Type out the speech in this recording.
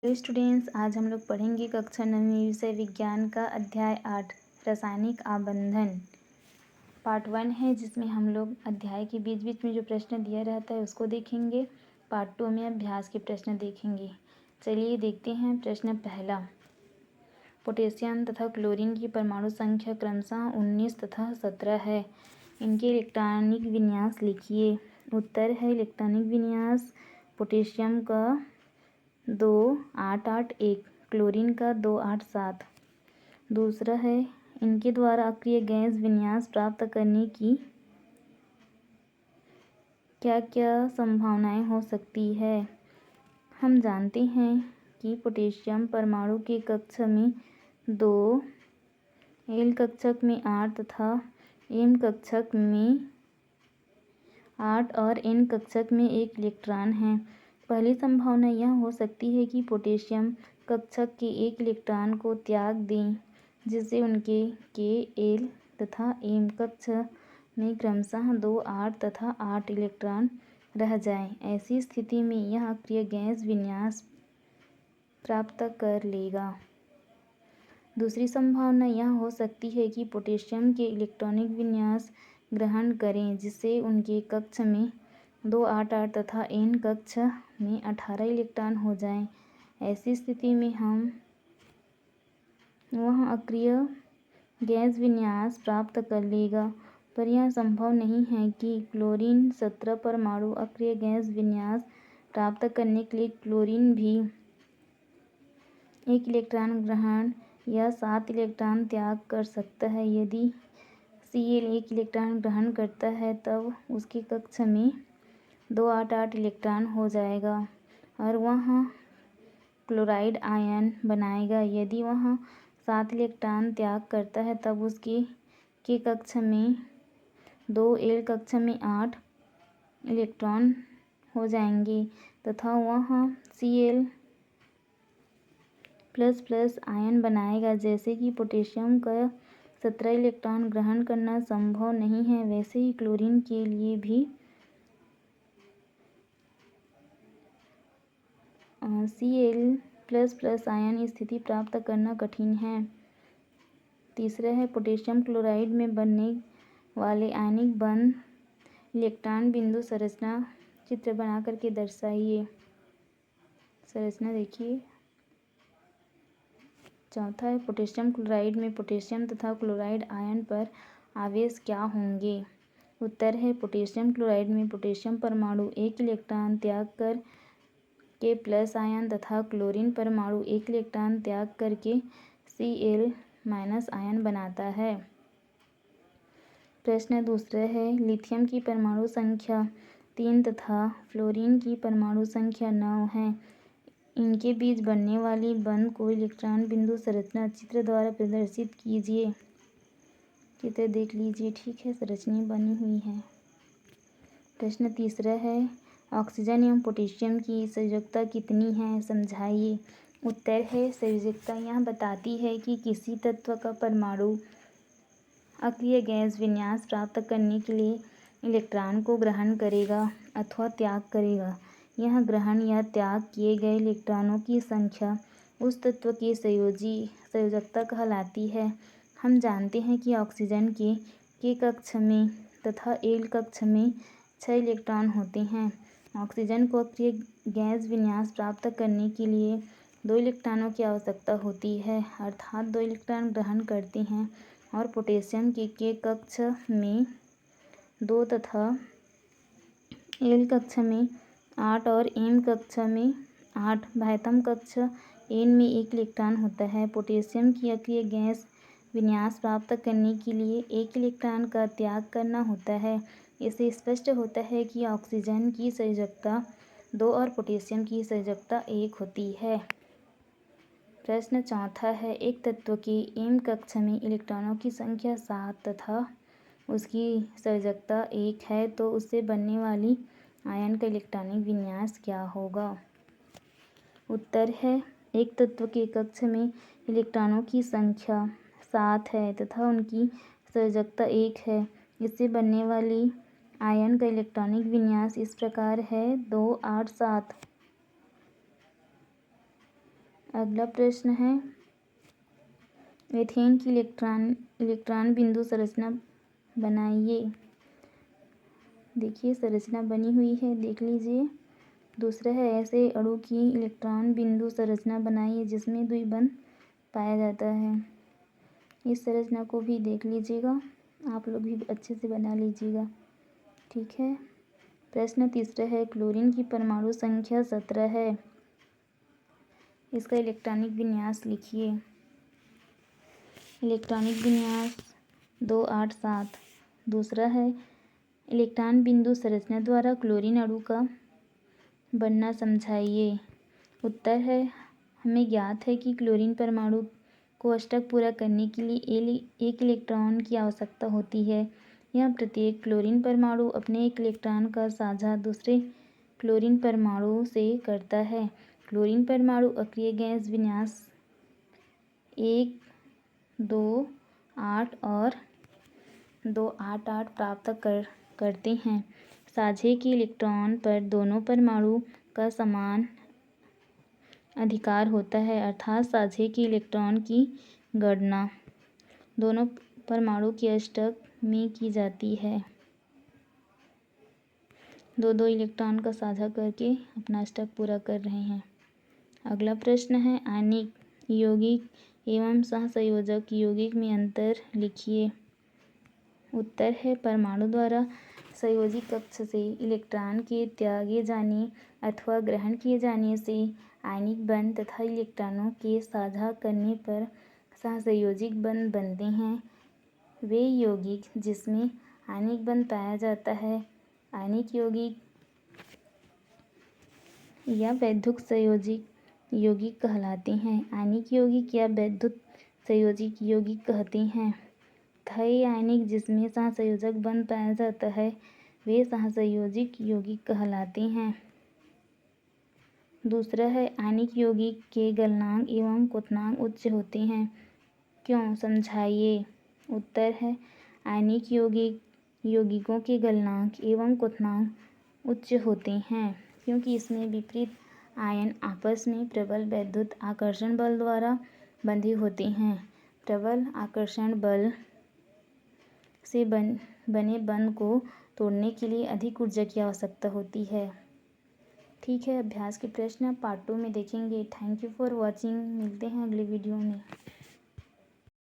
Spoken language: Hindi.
हेलो स्टूडेंट्स, आज हम लोग पढ़ेंगे कक्षा 9वीं विषय विज्ञान का अध्याय 8 रासायनिक आबंधन पार्ट 1 है, जिसमें हम लोग अध्याय के बीच बीच में जो प्रश्न दिया रहता है उसको देखेंगे। पार्ट 2 में अभ्यास के प्रश्न देखेंगे। चलिए देखते हैं। प्रश्न पहला, पोटेशियम तथा क्लोरीन की परमाणु संख्या क्रमशः 19 तथा 17 है। इनके इलेक्ट्रॉनिक विन्यास लिखिए। उत्तर है इलेक्ट्रॉनिक विन्यास पोटेशियम का 2881, क्लोरीन का 287। दूसरा है, इनके द्वारा अक्रिय गैस विन्यास प्राप्त करने की क्या क्या संभावनाएं हो सकती है। हम जानते हैं कि पोटेशियम परमाणु के कक्ष में 2, एल कक्षक में 8 तथा एम कक्षक में 8 और एन कक्षक में 1 इलेक्ट्रॉन है। पहली संभावना यह हो सकती है कि पोटेशियम कक्षक के 1 इलेक्ट्रॉन को त्याग दें, जिससे उनके के, एल तथा एम कक्ष में क्रमशः 2, 8 तथा 8 इलेक्ट्रॉन रह जाएं। ऐसी स्थिति में यह अक्रिय गैस विन्यास प्राप्त कर लेगा। दूसरी संभावना यह हो सकती है कि पोटेशियम के इलेक्ट्रॉनिक विन्यास ग्रहण करें, जिससे उनके कक्ष में 2, 8, 8 तथा एन कक्ष में 18 इलेक्ट्रॉन हो जाएं। ऐसी स्थिति में वह अक्रिय गैस विन्यास प्राप्त कर लेगा, पर यह संभव नहीं है कि क्लोरीन 17 परमाणु अक्रिय गैस विन्यास प्राप्त करने के लिए क्लोरीन भी 1 इलेक्ट्रॉन ग्रहण या 7 इलेक्ट्रॉन त्याग कर सकता है। यदि Cl 1 इलेक्ट्रॉन ग्रहण करता है, तब उसके कक्ष में 2, 8, 8 इलेक्ट्रॉन हो जाएगा और वह क्लोराइड आयन बनाएगा। यदि वह 7 इलेक्ट्रॉन त्याग करता है, तब उसके के कक्ष में 2, एल कक्ष में 8 इलेक्ट्रॉन हो जाएंगे तथा वह Cl प्लस प्लस आयन बनाएगा। जैसे कि पोटेशियम का 17 इलेक्ट्रॉन ग्रहण करना संभव नहीं है, वैसे ही क्लोरीन के लिए भी Cl प्लस प्लस आयन स्थिति प्राप्त करना कठिन है। तीसरा है, पोटेशियम क्लोराइड में बनने वाले आयनिक बंध इलेक्ट्रॉन बिंदु संरचना चित्र बना करके दर्शाइए। संरचना देखिए। चौथा है, पोटेशियम क्लोराइड में पोटेशियम तथा क्लोराइड आयन पर आवेश क्या होंगे। उत्तर है, पोटेशियम क्लोराइड में पोटेशियम परमाणु 1 इलेक्ट्रॉन त्याग कर के प्लस आयन तथा क्लोरीन परमाणु 1 इलेक्ट्रॉन त्याग करके Cl माइनस आयन बनाता है। प्रश्न दूसरा है, लिथियम की परमाणु संख्या 3 तथा फ्लोरीन की परमाणु संख्या 9 है। इनके बीच बनने वाली बंध को इलेक्ट्रॉन बिंदु संरचना चित्र द्वारा प्रदर्शित कीजिए। चित्र देख लीजिए। ठीक है, संरचना बनी हुई है। प्रश्न तीसरा है, ऑक्सीजन एवं पोटेशियम की संयोजकता कितनी है, समझाइए। उत्तर है, संयोजकता यह बताती है कि किसी तत्व का परमाणु अक्रिय गैस विन्यास प्राप्त करने के लिए इलेक्ट्रॉन को ग्रहण करेगा अथवा त्याग करेगा। यह ग्रहण या त्याग किए गए इलेक्ट्रॉनों की संख्या उस तत्व की संयोजकता कहलाती है। हम जानते हैं कि ऑक्सीजन के कक्ष में तथा एल कक्ष में 6 इलेक्ट्रॉन होते हैं। ऑक्सीजन को अक्रिय गैस विन्यास प्राप्त करने के लिए 2 इलेक्ट्रॉनों की आवश्यकता होती है, अर्थात 2 इलेक्ट्रॉन ग्रहण करते हैं, और पोटेशियम के कक्ष में 2 तथा एल कक्ष में 8 और एम कक्ष में 8। बाह्यतम कक्ष एन में 1 इलेक्ट्रॉन होता है। पोटेशियम की अक्रिय गैस विन्यास प्राप्त करने के लिए 1 इलेक्ट्रॉन का त्याग करना होता है। इससे स्पष्ट होता है कि ऑक्सीजन की संयोजकता 2 और पोटेशियम की संयोजकता 1 होती है। प्रश्न चौथा है, एक तत्व के एम कक्ष में इलेक्ट्रॉनों की संख्या 7 तथा उसकी संयोजकता 1 है, तो उससे बनने वाली आयन का इलेक्ट्रॉनिक विन्यास क्या होगा। उत्तर है, एक तत्व के कक्ष में इलेक्ट्रॉनों की संख्या 7 है तथा उनकी संयोजकता 1 है। इससे बनने वाली आयन का इलेक्ट्रॉनिक विन्यास इस प्रकार है: 2, 8, 7। अगला प्रश्न है, एथेन की इलेक्ट्रॉन बिंदु संरचना बनाइए। देखिए संरचना बनी हुई है, देख लीजिए। दूसरा है, ऐसे अणु की इलेक्ट्रॉन बिंदु संरचना बनाइए जिसमें द्विबंध पाया जाता है। इस संरचना को भी देख लीजिएगा, आप लोग भी अच्छे से बना लीजिएगा, ठीक है। प्रश्न तीसरा है, क्लोरीन की परमाणु संख्या 17 है, इसका इलेक्ट्रॉनिक विन्यास लिखिए। इलेक्ट्रॉनिक विन्यास 287। दूसरा है, इलेक्ट्रॉन बिंदु संरचना द्वारा क्लोरीन अणु का बनना समझाइए। उत्तर है, हमें ज्ञात है कि क्लोरीन परमाणु को अष्टक पूरा करने के लिए एक इलेक्ट्रॉन की आवश्यकता होती है। यह प्रत्येक क्लोरीन परमाणु अपने एक इलेक्ट्रॉन का साझा दूसरे क्लोरीन परमाणु से करता है। क्लोरीन परमाणु अक्रिय गैस विन्यास 1, 2, 8 और 288 प्राप्त करते हैं। साझे के इलेक्ट्रॉन पर दोनों परमाणु का समान अधिकार होता है, अर्थात साझे के इलेक्ट्रॉन की गणना दोनों परमाणु के अष्टक में की जाती है। दो इलेक्ट्रॉन का साझा करके अपना अष्टक पूरा कर रहे हैं। अगला प्रश्न है, आणिक, यौगिक एवं सहसंयोजक यौगिक में अंतर लिखिए। उत्तर है, परमाणु द्वारा संयोजी कक्ष से इलेक्ट्रॉन के त्यागे जाने अथवा ग्रहण किए जाने से आणिक बंध तथा इलेक्ट्रॉनों के साझा करने पर सहसंयोजिक बंध बनते हैं। वे यौगिक जिसमें आणिक बंध पाया जाता है आणिक यौगिक या वैद्युत संयोजिक यौगिक कहलाते हैं। आणिक यौगिक या वैद्युत संयोजिक यौगिक कहते हैं। तथा आणिक जिसमें सहसंयोजक बंध पाया जाता है वे सहसंयोजिक यौगिक कहलाते हैं। दूसरा है, आणिक यौगिक के गलनांक एवं क्वथनांक उच्च होते हैं, क्यों, समझाइए। उत्तर है, आणिक यौगिकों के गलनांक एवं क्वथनांक उच्च होते हैं क्योंकि इसमें विपरीत आयन आपस में प्रबल वैद्युत आकर्षण बल द्वारा बंधे होते हैं। प्रबल आकर्षण बल से बने बंध को तोड़ने के लिए अधिक ऊर्जा की आवश्यकता होती है। ठीक है, अभ्यास के प्रश्न पार्ट 2 में देखेंगे। Thank you for watching. मिलते हैं अगले वीडियो में।